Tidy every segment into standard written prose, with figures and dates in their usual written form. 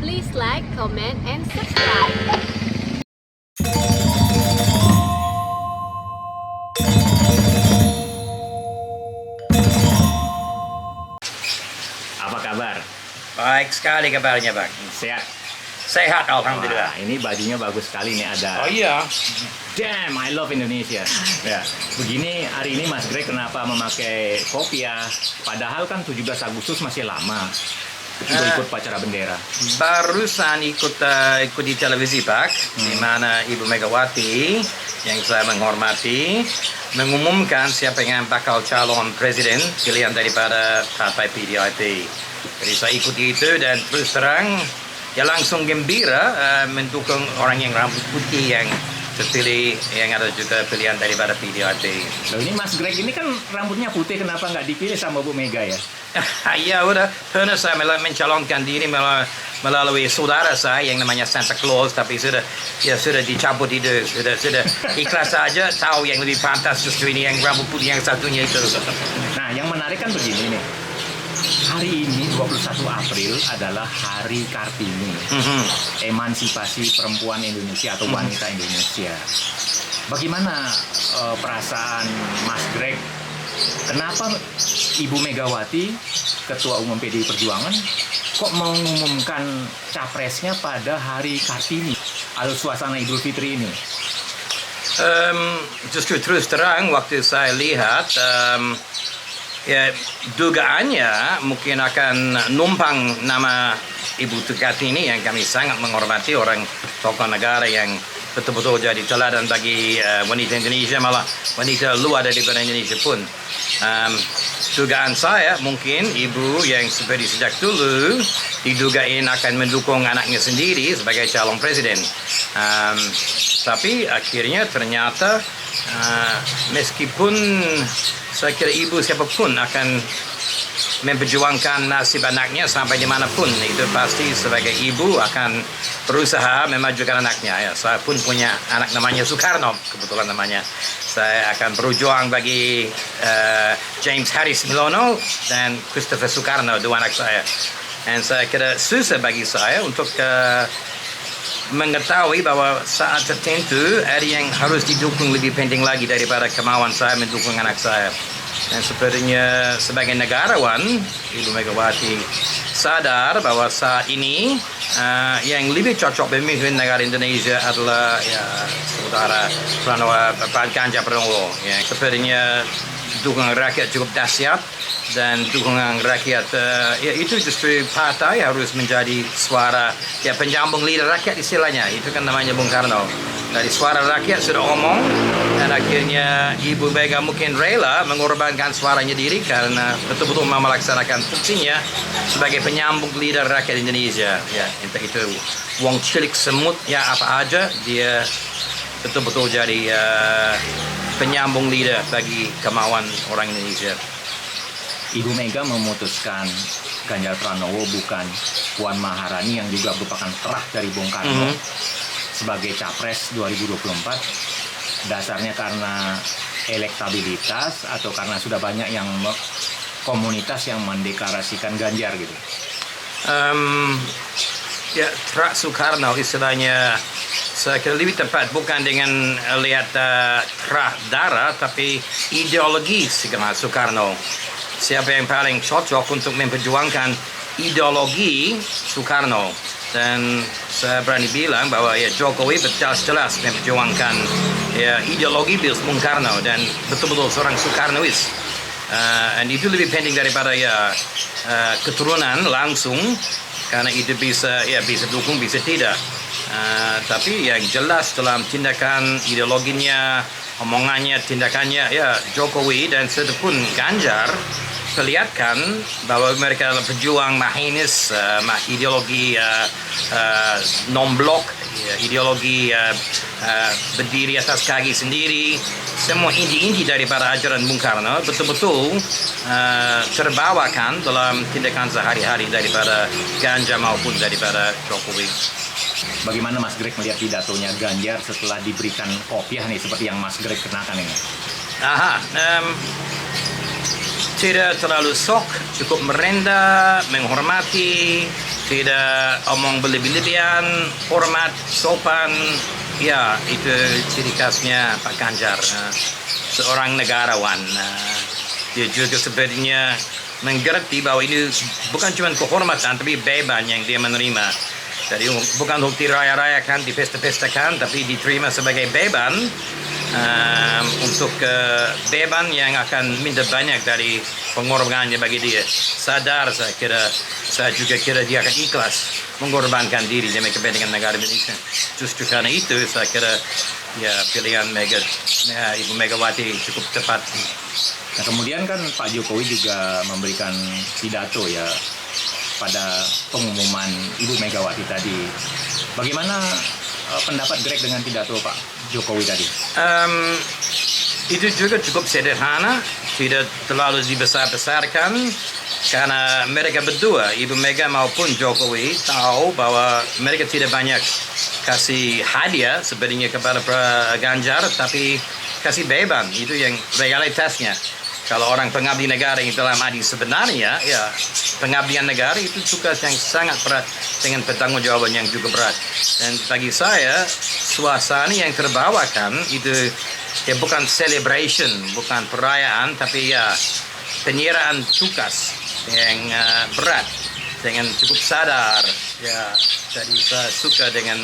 Please like, comment, and subscribe. Apa kabar? Baik sekali kabarnya, Bang. Sehat? Sehat, alhamdulillah. Wah, ini bajunya bagus sekali nih, ada. Oh iya. Damn, I love Indonesia. Ya, begini hari ini Mas Greg kenapa memakai kopiah? Padahal kan 17 Agustus masih lama. Ikut upacara bendera. Barusan ikut di televisi, Pak, di mana Ibu Megawati yang saya menghormati mengumumkan siapa yang bakal calon presiden pilihan daripada partai PDIP. Jadi saya ikuti itu dan terus terang ya langsung gembira mendukung orang yang rambut putih yang terpilih yang ada juga pilihan daripada PDIP. Loh, ini Mas Greg ini kan rambutnya putih, kenapa nggak dipilih sama Bu Mega ya? Ya udah, pernah saya mencalonkan diri melalui saudara saya yang namanya Santa Claus, tapi sudah dicabut itu, sudah ikhlas saja, tahu yang lebih pantas justru ini yang rambut putih yang satunya itu. Nah, yang menarik kan begini nih. Hari ini 21 April adalah Hari Kartini, emansipasi perempuan Indonesia atau wanita Indonesia. Bagaimana perasaan Mas Greg? Kenapa Ibu Megawati, Ketua Umum PDI Perjuangan, kok mengumumkan capresnya pada Hari Kartini atau suasana Idul Fitri ini? Justru terus terang waktu saya lihat ya dugaannya mungkin akan numpang nama Ibu Kartini yang kami sangat menghormati, orang tokoh negara yang betul-betul jadi teladan bagi wanita Indonesia, malah wanita luar daripada Indonesia pun. Dugaan saya mungkin ibu yang seperti sejak dulu didugain akan mendukung anaknya sendiri sebagai calon presiden. Tapi akhirnya ternyata meskipun saya kira ibu siapapun akan memperjuangkan nasib anaknya sampai dimanapun, itu pasti sebagai ibu akan berusaha memajukan anaknya. Ya, saya pun punya anak namanya Soekarno, kebetulan namanya. Saya akan berjuang bagi James Harris Milono dan Christopher Soekarno, dua anak saya. Dan saya kira susah bagi saya untuk mengetahui bahwa saat tertentu ada yang harus didukung lebih penting lagi daripada kemauan saya mendukung anak saya. Dan sepertinya sebagai negarawan, Ibu Megawati sadar bahwa saat ini yang lebih cocok memimpin negara Indonesia adalah ya saudara Pak Ganjar Pranowo. Ya, sepertinya dukungan rakyat cukup dahsyat dan dukungan rakyat ya itu justru partai harus menjadi suara ya penyambung lidah rakyat istilahnya, itu kan namanya Bung Karno. Dari suara rakyat sudah omong dan akhirnya Ibu Mega mungkin rela mengorbankan suaranya diri karena betul-betul mau melaksanakan fungsinya sebagai penyambung lidah rakyat Indonesia. Ya, entah itu wong cilik semut ya apa aja, dia betul-betul jadi penyambung lidah bagi kemauan orang Indonesia. Ibu Mega memutuskan Ganjar Pranowo bukan Puan Maharani yang juga merupakan terah dari Bung Karno sebagai capres 2024, dasarnya karena elektabilitas atau karena sudah banyak yang komunitas yang mendeklarasikan Ganjar gitu? Ya, terah Soekarno istilahnya saya kira lebih tepat bukan dengan lihat terah darah, tapi ideologi Soekarno. Siapa yang paling cocok untuk memperjuangkan ideologi Soekarno? Dan saya berani bilang bahwa ya Jokowi jelas memperjuangkan ya ideologi Bung Karno dan betul-betul seorang Soekarnois. Dan itu lebih penting daripada ya keturunan langsung, karena itu bisa dukung bisa tidak. Tapi yang jelas dalam tindakan ideologinya, omongannya, tindakannya ya Jokowi dan sedepun Ganjar perlihatkan bahwa mereka adalah pejuang mahinis, ideologi non-blok, ideologi berdiri atas kaki sendiri. Semua inti-inti daripada ajaran Bung Karno betul-betul terbawakan dalam tindakan sehari-hari daripada Ganjar maupun daripada Jokowi. Bagaimana Mas Greg melihat pidatonya Ganjar setelah diberikan kopiah nih seperti yang Mas Greg kenakan ini? Tidak terlalu sok, cukup merendah, menghormati, tidak omong berlebih-lebihan, hormat, sopan. Ya, itu ciri khasnya Pak Ganjar. Seorang negarawan. Dia juga sebenarnya mengerti bahwa ini bukan cuma kehormatan, tapi beban yang dia menerima. Jadi bukan untuk diraya-rayakan, dipesta-pestakan, tapi diterima sebagai beban. Untuk beban yang akan minta banyak dari pengorbanannya bagi dia. Sadar saya juga kira dia akan ikhlas mengorbankan diri demi kepentingan negara Indonesia. Justru karena itu saya kira ya pilihan Ibu Megawati cukup tepat. Nah, kemudian kan Pak Jokowi juga memberikan pidato ya pada pengumuman Ibu Megawati tadi. Bagaimana pendapat Greg dengan pidato Pak Jokowi tadi? Itu juga cukup sederhana, tidak terlalu dibesar-besarkan, karena mereka berdua, Ibu Mega maupun Jokowi, tahu bahwa mereka tidak banyak kasih hadiah sebenarnya kepada Pak Ganjar, tapi kasih beban. Itu yang realitasnya. Kalau orang pengabdi negara yang dalam arti sebenarnya, ya pengabdian negara itu tugas yang sangat berat dengan pertanggungjawaban yang juga berat. Dan bagi saya, suasana yang terbawakan itu ya bukan celebration, bukan perayaan, tapi ya penyerahan tugas yang berat dengan cukup sadar. Ya, jadi saya suka dengan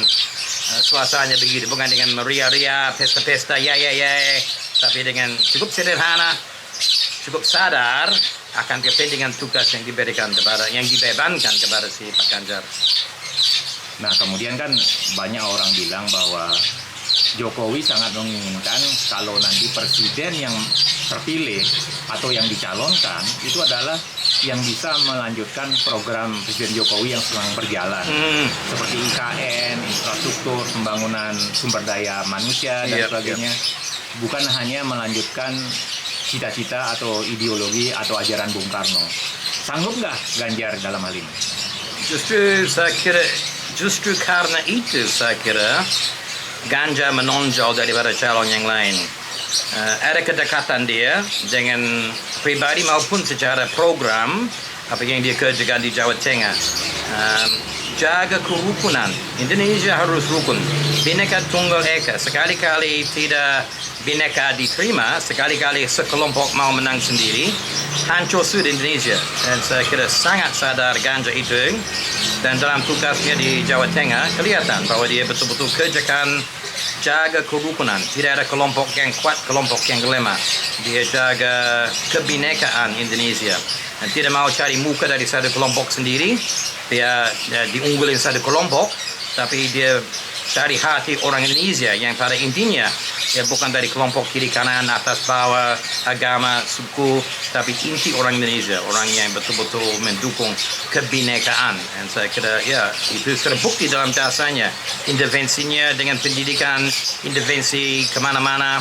suasananya begitu, bukan dengan meriah-riah, pesta-pesta, ya, tapi dengan cukup sederhana, cukup sadar akan kepentingan tugas yang diberikan yang dibebankan kepada si Pak Ganjar. Nah, kemudian kan banyak orang bilang bahwa Jokowi sangat menginginkan kalau nanti presiden yang terpilih atau yang dicalonkan itu adalah yang bisa melanjutkan program Presiden Jokowi yang sedang berjalan. Seperti IKN, infrastruktur, pembangunan sumber daya manusia, dan sebagainya. Bukan hanya melanjutkan cita-cita atau ideologi atau ajaran Bung Karno. Sanggup nggak Ganjar dalam hal ini? Justru karena itu saya kira Ganjar menonjol daripada calon yang lain. Ada kedekatan dia dengan pribadi maupun secara program apa yang dia kerjakan di Jawa Tengah. Jaga kerukunan. Indonesia harus rukun. Bhinneka Tunggal Ika. Sekali-kali tidak Bhinneka diterima, sekali-kali sekelompok mau menang sendiri, hancur sudah Indonesia. Dan saya kira sangat sadar Ganjar itu. Dan dalam tugasnya di Jawa Tengah kelihatan bahwa dia betul-betul kerjakan jaga kerukunan. Tidak ada kelompok yang kuat, kelompok yang lemah. Dia jaga kebinekaan Indonesia. Dan tidak mau cari muka dari satu kelompok sendiri. Dia diunggulin satu kelompok, tapi dia cari hati orang Indonesia yang pada intinya ya bukan dari kelompok kiri kanan, atas bawah, agama, suku, tapi inti orang Indonesia, orang yang betul-betul mendukung kebinekaan. Dan saya kira ya itu terbukti dalam jasanya, intervensinya dengan pendidikan, intervensi kemana-mana,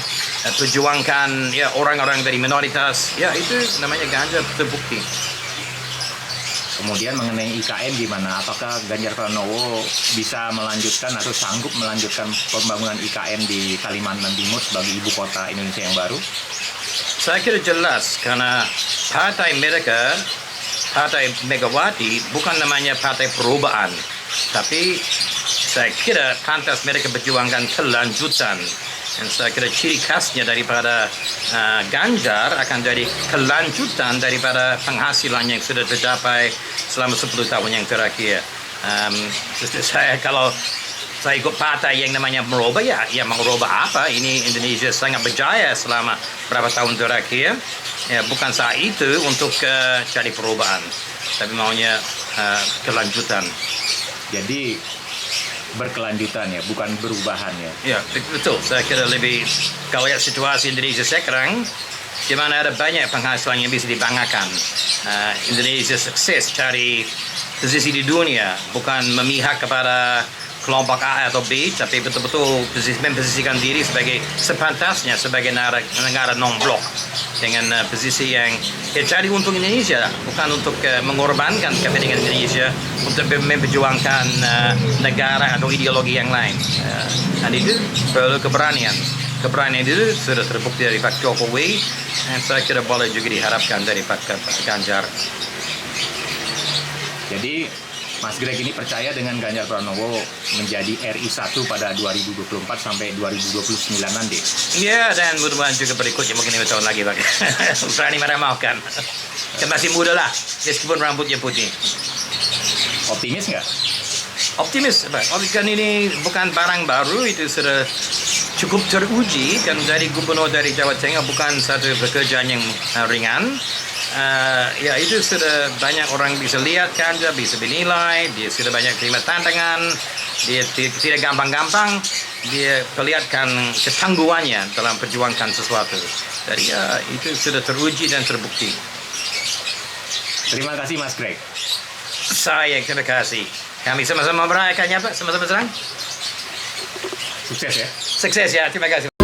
perjuangkan ya orang-orang dari minoritas, ya itu namanya Ganjar terbukti. Kemudian mengenai IKN gimana? Apakah Ganjar Pranowo bisa melanjutkan atau sanggup melanjutkan pembangunan IKN di Kalimantan Timur sebagai ibu kota Indonesia yang baru? Saya kira jelas, karena partai mereka, Partai Megawati, bukan namanya Partai Perubahan. Tapi saya kira pantas mereka berjuangkan kelanjutan. Dan saya kira ciri khasnya daripada Ganjar akan jadi kelanjutan daripada penghasilan yang sudah tercapai selama 10 tahun yang terakhir. Kalau saya ikut partai yang namanya merubah, ya mau merubah apa? Ini Indonesia sangat berjaya selama berapa tahun terakhir. Ya, bukan saat itu untuk cari perubahan, tapi maunya kelanjutan. Jadi berkelanjutan ya, bukan berubahan ya. Ya, betul. Saya kira lebih, kalau lihat situasi Indonesia sekarang, di mana ada banyak penghasilan yang bisa dibanggakan. Indonesia sukses cari posisi di dunia, bukan memihak kepada kelompok A atau B, tapi betul-betul memposisikan diri sebagai sepantasnya sebagai negara non-blok dengan posisi yang cari untung Indonesia, bukan untuk mengorbankan kepentingan Indonesia untuk memperjuangkan negara atau ideologi yang lain. Dan itu perlu keberanian. Keberanian itu sudah terbukti dari Pak Jokowi, dan saya kira boleh juga diharapkan dari Pak Ganjar. Jadi Mas Greg ini percaya dengan Ganjar Pranowo menjadi RI 1 pada 2024 sampai 2029 nanti. Ya, dan mudah-mudahan juga berikutnya mungkin 5 tahun lagi, Pak. Berani meramaukan. Kan masih muda lah, meskipun rambutnya putih. Optimis nggak? Optimis, Pak. Kan ini bukan barang baru, itu sudah cukup teruji. Kan dari gubernur dari Jawa Tengah bukan satu pekerjaan yang ringan. Ya itu sudah banyak orang bisa lihat kan, dia bisa dinilai, dia sudah banyak terima tantangan, dia tidak gampang-gampang, dia perlihatkan ketangguhannya dalam perjuangkan sesuatu. Jadi ya itu sudah teruji dan terbukti. Terima kasih Mas Greg. Saya terima kasih. Kami sama-sama merayakannya, Pak, sama-sama serang. Sukses ya. Sukses ya, terima kasih.